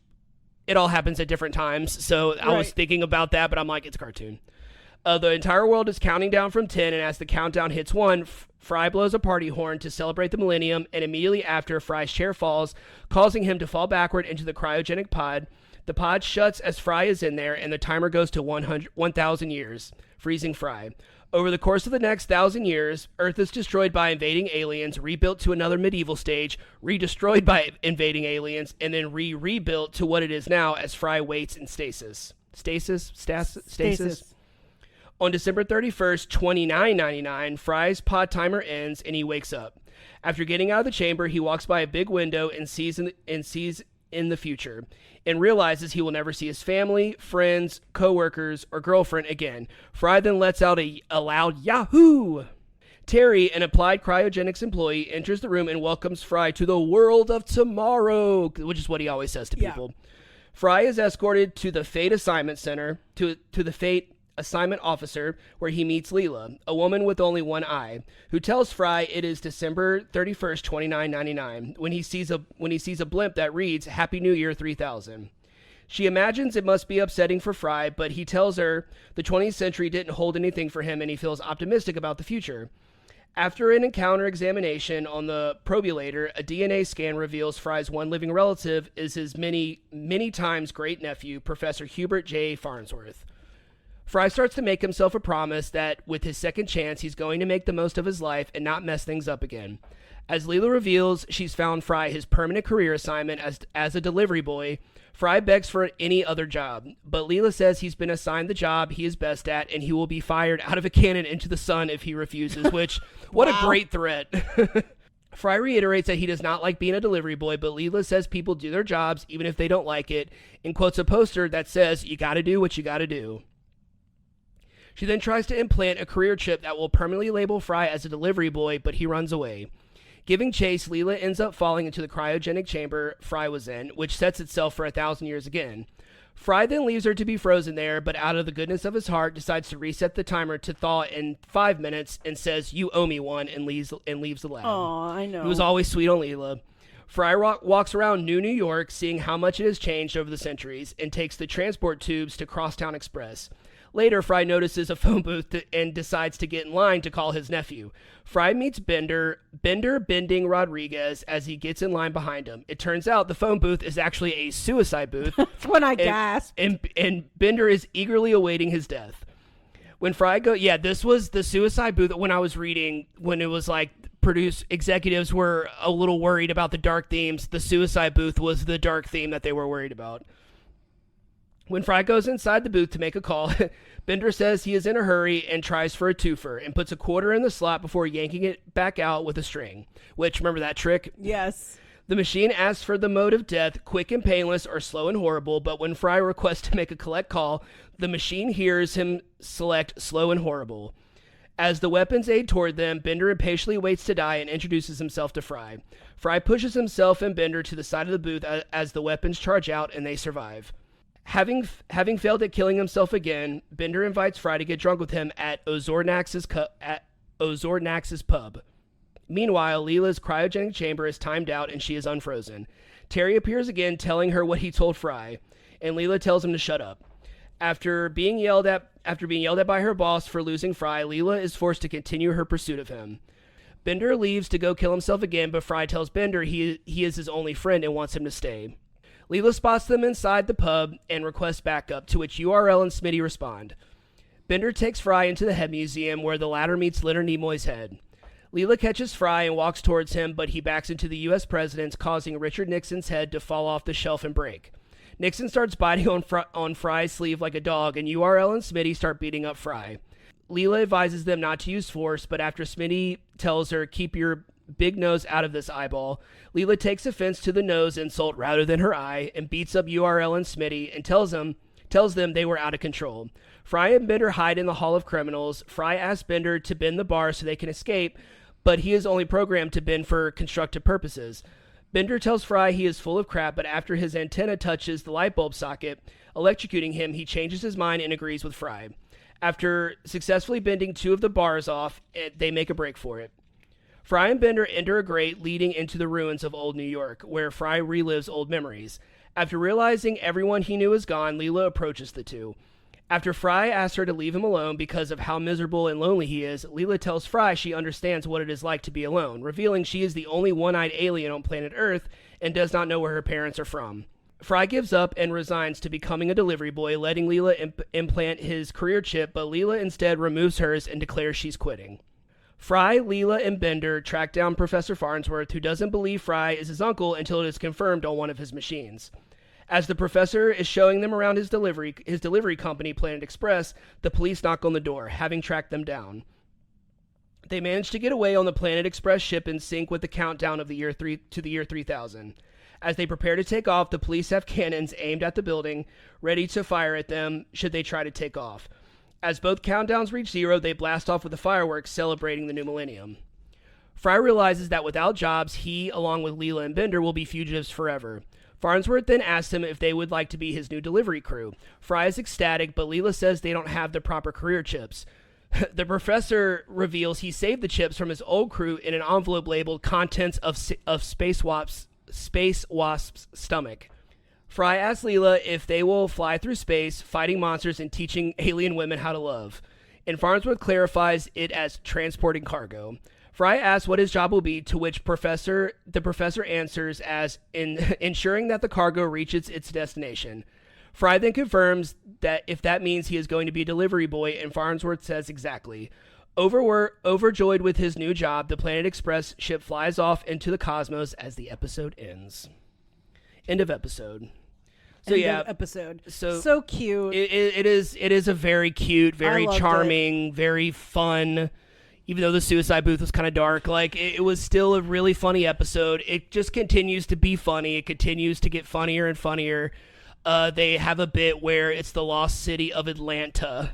it all happens at different times. So I was thinking about that, but I'm like, it's a cartoon. The entire world is counting down from 10, and as the countdown hits 1, Fry blows a party horn to celebrate the millennium, and immediately after, Fry's chair falls, causing him to fall backward into the cryogenic pod. The pod shuts as Fry is in there, and the timer goes to 1,000 years, freezing Fry. Over the course of the next 1,000 years, Earth is destroyed by invading aliens, rebuilt to another medieval stage, redestroyed by invading aliens, and then rebuilt to what it is now as Fry waits in stasis. Stasis? On December 31st, 2999, Fry's pod timer ends, and he wakes up. After getting out of the chamber, he walks by a big window and sees in the future, and realizes he will never see his family, friends, co-workers, or girlfriend again. Fry then lets out a loud Yahoo! Terry, an Applied Cryogenics employee, enters the room and welcomes Fry to the world of tomorrow, which is what he always says to people. Fry is escorted to the Fate Assignment Center, to the Fate Assignment Officer, where he meets Leela, a woman with only one eye, who tells Fry it is December 31st, 2999, when he sees a blimp that reads Happy New Year 3000. She imagines it must be upsetting for Fry, but he tells her the 20th century didn't hold anything for him and he feels optimistic about the future. After an encounter examination on the probulator, a DNA scan reveals Fry's one living relative is his many, many times great-nephew, Professor Hubert J. Farnsworth. Fry starts to make himself a promise that with his second chance, he's going to make the most of his life and not mess things up again. As Leela reveals, she's found Fry his permanent career assignment as a delivery boy. Fry begs for any other job, but Leela says he's been assigned the job he is best at, and he will be fired out of a cannon into the sun if he refuses, which, what a great threat. Fry reiterates that he does not like being a delivery boy, but Leela says people do their jobs even if they don't like it, and quotes a poster that says, "You gotta do what you gotta do." She then tries to implant a career chip that will permanently label Fry as a delivery boy, but he runs away. Giving chase, Leela ends up falling into the cryogenic chamber Fry was in, which sets itself for 1,000 years again. Fry then leaves her to be frozen there, but out of the goodness of his heart decides to reset the timer to thaw in 5 minutes and says, "You owe me one," and leaves the lab. Oh, I know. It was always sweet on Leela. Fry walks around New York, seeing how much it has changed over the centuries, and takes the transport tubes to Crosstown Express. Later, Fry notices a phone booth and decides to get in line to call his nephew. Fry meets Bender Bending Rodriguez, as he gets in line behind him. It turns out the phone booth is actually a suicide booth. That's when I gasped. And Bender is eagerly awaiting his death. When Fry this was the suicide booth when I was reading, when it was like executives were a little worried about the dark themes. The suicide booth was the dark theme that they were worried about. When Fry goes inside the booth to make a call, Bender says he is in a hurry and tries for a twofer and puts a quarter in the slot before yanking it back out with a string. Which, remember that trick? Yes. The machine asks for the mode of death, quick and painless or slow and horrible, but when Fry requests to make a collect call, the machine hears him select slow and horrible. As the weapons aid toward them, Bender impatiently waits to die and introduces himself to Fry. Fry pushes himself and Bender to the side of the booth as the weapons charge out and they survive. Having failed at killing himself again, Bender invites Fry to get drunk with him at Ozornax's pub. Meanwhile, Leela's cryogenic chamber is timed out and she is unfrozen. Terry appears again, telling her what he told Fry, and Leela tells him to shut up. After being yelled at by her boss for losing Fry, Leela is forced to continue her pursuit of him. Bender leaves to go kill himself again, but Fry tells Bender he is his only friend and wants him to stay. Leela spots them inside the pub and requests backup, to which URL and Smitty respond. Bender takes Fry into the head museum, where the latter meets Leonard Nimoy's head. Leela catches Fry and walks towards him, but he backs into the U.S. president's, causing Richard Nixon's head to fall off the shelf and break. Nixon starts biting on Fry's sleeve like a dog, and URL and Smitty start beating up Fry. Leela advises them not to use force, but after Smitty tells her, "Keep your big nose out of this eyeball," Leela takes offense to the nose insult rather than her eye and beats up URL and Smitty and tells them they were out of control. Fry and Bender hide in the Hall of Criminals. Fry asks Bender to bend the bar so they can escape, but he is only programmed to bend for constructive purposes. Bender tells Fry he is full of crap, but after his antenna touches the light bulb socket, electrocuting him, he changes his mind and agrees with Fry. After successfully bending 2 of the bars off, they make a break for it. Fry and Bender enter a grate leading into the ruins of old New York, where Fry relives old memories. After realizing everyone he knew is gone, Leela approaches the two. After Fry asks her to leave him alone because of how miserable and lonely he is, Leela tells Fry she understands what it is like to be alone, revealing she is the only one-eyed alien on planet Earth and does not know where her parents are from. Fry gives up and resigns to becoming a delivery boy, letting Leela implant his career chip, but Leela instead removes hers and declares she's quitting. Fry, Leela, and Bender track down Professor Farnsworth, who doesn't believe Fry is his uncle until it is confirmed on one of his machines. As the professor is showing them around his delivery company, Planet Express, the police knock on the door, having tracked them down. They manage to get away on the Planet Express ship in sync with the countdown of the year 3000. As they prepare to take off, the police have cannons aimed at the building, ready to fire at them should they try to take off. As both countdowns reach 0, they blast off with the fireworks, celebrating the new millennium. Fry realizes that without jobs, he, along with Leela and Bender, will be fugitives forever. Farnsworth then asks him if they would like to be his new delivery crew. Fry is ecstatic, but Leela says they don't have the proper career chips. The professor reveals he saved the chips from his old crew in an envelope labeled "Contents of Space Wasp's stomach." Fry asks Leela if they will fly through space, fighting monsters and teaching alien women how to love. And Farnsworth clarifies it as transporting cargo. Fry asks what his job will be, to which the professor answers as ensuring that the cargo reaches its destination. Fry then confirms that if that means he is going to be a delivery boy, and Farnsworth says exactly. Overjoyed with his new job, the Planet Express ship flies off into the cosmos as the episode ends. End of episode. So Episode. So cute. It is a very cute, very charming, very fun. Even though the suicide booth was kind of dark, like it was still a really funny episode. It just continues to be funny. It continues to get funnier and funnier. they have a bit where it's the lost city of Atlanta.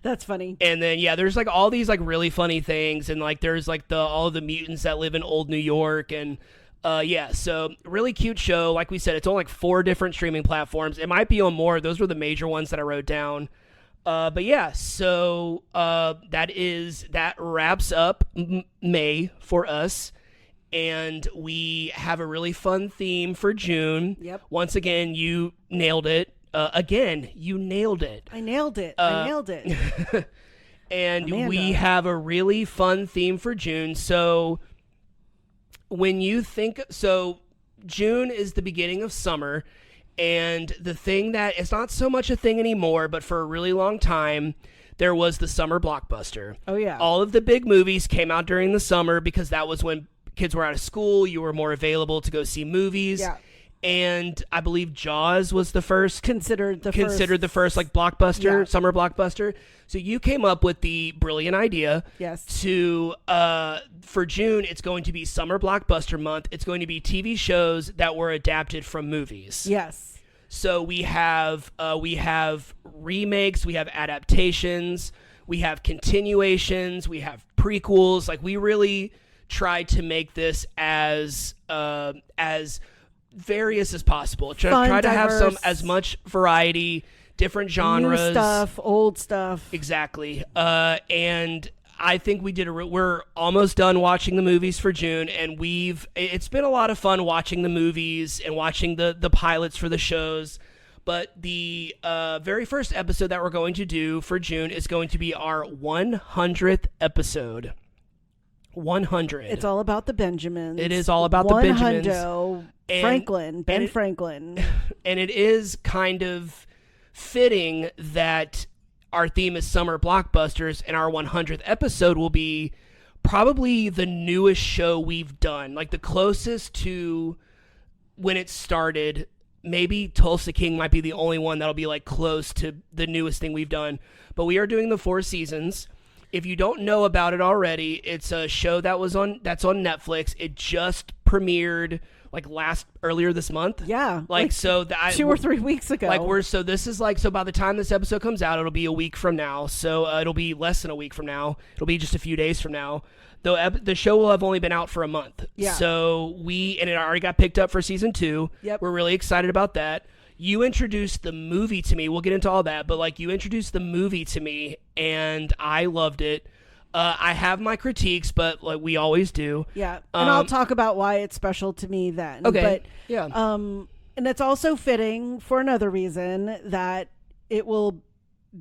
That's funny. And then there's like all these like really funny things, and like there's like all of the mutants that live in old New York, and so really cute show. Like we said, it's on like 4 different streaming platforms. It might be on more. Those were the major ones that I wrote down. So that wraps up May for us. And we have a really fun theme for June. Yep. Once again, you nailed it. You nailed it. I nailed it. And Amanda. We have a really fun theme for June. So when you think, June is the beginning of summer. And the thing that it's not so much a thing anymore, but for a really long time, there was the summer blockbuster. Oh, yeah. All of the big movies came out during the summer because that was when kids were out of school. You were more available to go see movies. Yeah. And I believe Jaws was the first considered the first like blockbuster, summer blockbuster. So you came up with the brilliant idea. Yes. To for June, it's going to be summer blockbuster month. It's going to be TV shows that were adapted from movies. Yes. So we have remakes, we have adaptations, we have continuations, we have prequels. Like we really tried to make this as various as possible. Try to have as much variety, different genres, new stuff, old stuff. Exactly. And I think we did we're almost done watching the movies for June, and it's been a lot of fun watching the movies and watching the pilots for the shows. But the very first episode that we're going to do for June is going to be our 100th episode. 100. It's all about the Benjamins. It is all about the Benjamins. Ben Franklin. And it is kind of fitting that our theme is summer blockbusters, and our 100th episode will be probably the newest show we've done. Like the closest to when it started. Maybe Tulsa King might be the only one that'll be like close to the newest thing we've done. But we are doing the 4 seasons. If you don't know about it already, it's a show that's on Netflix. It just premiered like earlier this month. Yeah. Like so that 2 or 3 weeks ago. So this is like, so by the time this episode comes out, it'll be a week from now. So it'll be less than a week from now. It'll be just a few days from now. Though the show will have only been out for a month. Yeah. So it already got picked up for season 2. Yep. We're really excited about that. You introduced the movie to me. We'll get into all that, but like you introduced the movie to me, and I loved it. I have my critiques, but like we always do. Yeah, and I'll talk about why it's special to me then. Okay. But, yeah. And it's also fitting for another reason that it will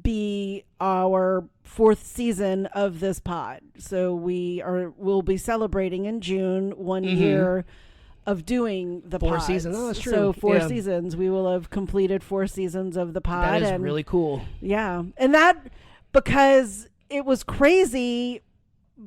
be our 4th season of this pod. So we'll be celebrating in June 1 year of doing the 4 pods. seasons. Oh, that's true. So 4 seasons. We will have completed 4 seasons of the pod. That is really cool. Yeah. And that, because it was crazy,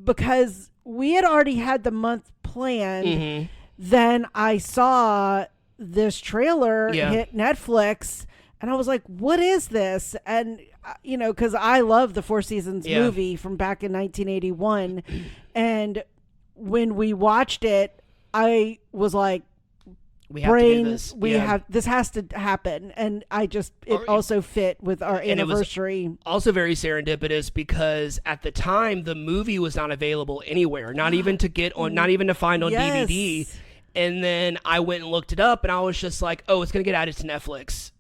because we had already had the month planned. Then I saw this trailer hit Netflix, and I was like, what is this? And, because I love the 4 Seasons movie from back in 1981. And when we watched it, I was like, we have to do this. This has to happen. And it also fit with our anniversary. It was also very serendipitous because at the time the movie was not available anywhere, not even to get on, not even to find on DVD. And then I went and looked it up, and I was just like, oh, it's going to get added to Netflix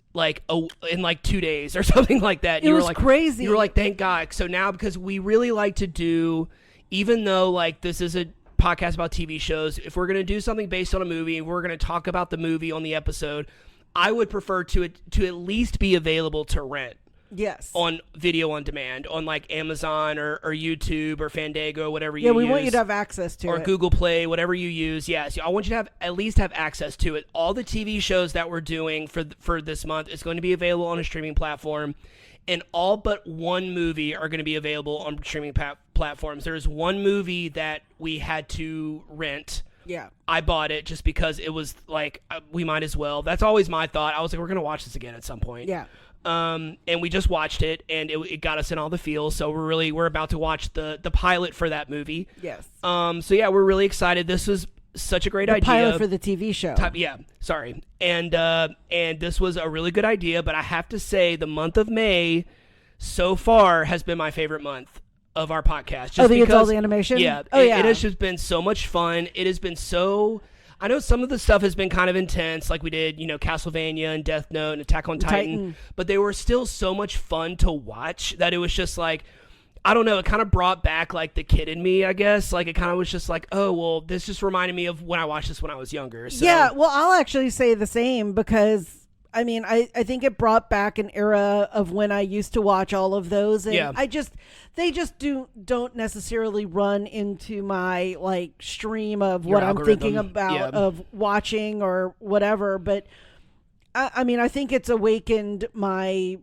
in like 2 days or something like that. It was crazy. You were like, thank God. So now, because we really like to do, even though like this is a podcast about TV shows, if we're going to do something based on a movie, we're going to talk about the movie on the episode, I would prefer to at least be available to rent. Yes. On video on demand on like Amazon or YouTube or Fandango, whatever you use. Yeah, we want you to have access to it. Or Google Play, whatever you use. Yes, I want you to at least have access to it. All the TV shows that we're doing for this month is going to be available on a streaming platform, and all but one movie are going to be available on streaming platforms. There's one movie that we had to rent. Yeah. I bought it just because it was like, we might as well. That's always my thought. I was like, we're going to watch this again at some point. Yeah. And we just watched it, and it got us in all the feels. So we're about to watch the pilot for that movie. Yes. So yeah, we're really excited. This was such a great The idea. pilot for the TV show. Sorry. And this was a really good idea, but I have to say the month of May so far has been my favorite month of our podcast. Just the because, adult animation? Yeah. Oh, yeah. It has just been so much fun. It has been so... I know some of the stuff has been kind of intense, like we did, Castlevania and Death Note and Attack on Titan, but they were still so much fun to watch that it was just like, I don't know, it kind of brought back like the kid in me, I guess. Like it kind of was just like, oh, well, this just reminded me of when I watched this when I was younger. So. Yeah, well, I'll actually say the same because, I mean, I think it brought back an era of when I used to watch all of those. And they just don't necessarily run into my like stream of Your what algorithm. I'm thinking about of watching or whatever. But I mean, I think it's awakened my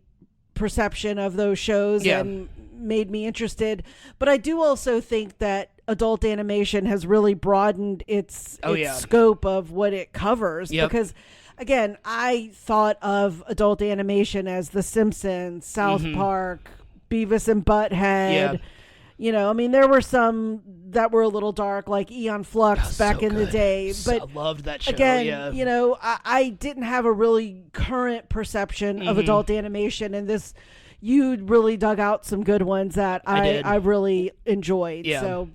perception of those shows and made me interested. But I do also think that adult animation has really broadened its scope of what it covers because, again, I thought of adult animation as The Simpsons, South Park, Beavis and Butthead. I mean, there were some that were a little dark, like Eon Flux back in the day. But I loved that show. Again, I didn't have a really current perception of adult animation, and you really dug out some good ones that I really enjoyed. Yeah. So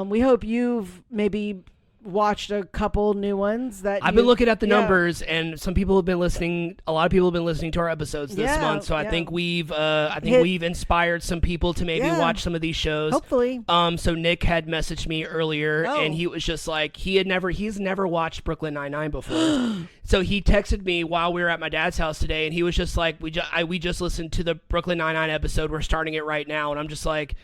we hope you've maybe watched a couple new ones that I've been looking at the numbers, and some people have been listening. A lot of people have been listening to our episodes this month, so I think we've inspired some people to maybe watch some of these shows. Hopefully. So Nick had messaged me earlier, and he was just like, he's never watched Brooklyn Nine-Nine before. So he texted me while we were at my dad's house today, and he was just like, we just listened to the Brooklyn Nine-Nine episode. We're starting it right now, and I'm just like,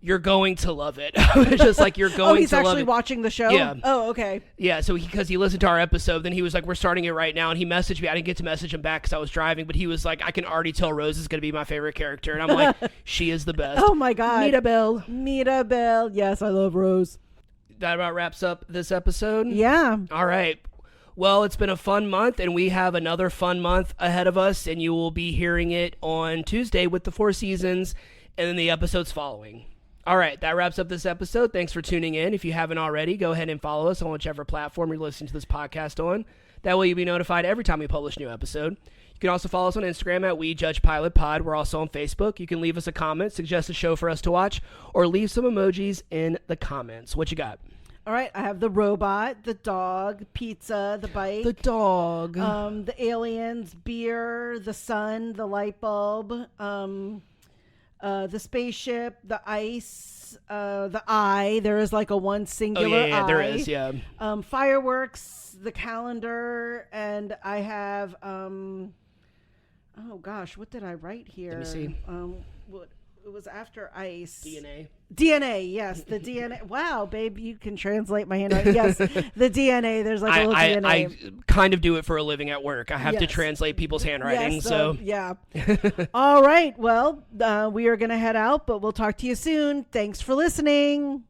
you're going to love it. It's just like, you're going to love it. He's actually watching the show? Yeah. Oh, okay. Yeah, so because he listened to our episode, then he was like, we're starting it right now, and he messaged me. I didn't get to message him back because I was driving, but he was like, I can already tell Rose is going to be my favorite character. And I'm like, she is the best. Oh, my God. Mita Bell. Yes, I love Rose. That about wraps up this episode? Yeah. All right. Well, it's been a fun month, and we have another fun month ahead of us, and you will be hearing it on Tuesday with the 4 seasons, and then the episodes following. All right, that wraps up this episode. Thanks for tuning in. If you haven't already, go ahead and follow us on whichever platform you're listening to this podcast on. That way you'll be notified every time we publish a new episode. You can also follow us on Instagram at WeJudgePilotPod. We're also on Facebook. You can leave us a comment, suggest a show for us to watch, or leave some emojis in the comments. What you got? All right, I have the robot, the dog, pizza, the bike. The dog. The aliens, beer, the sun, the light bulb, the spaceship, the ice, the eye. There is like a one singular eye. There is, yeah. Fireworks, the calendar, and I have, oh gosh, what did I write here? Let me see. It was after ice. DNA, yes, the DNA. Wow, babe, you can translate my handwriting. Yes, the DNA. There's like a little DNA. I kind of do it for a living at work. I have to translate people's handwriting. Yes, so yeah. All right. Well, we are going to head out, but we'll talk to you soon. Thanks for listening.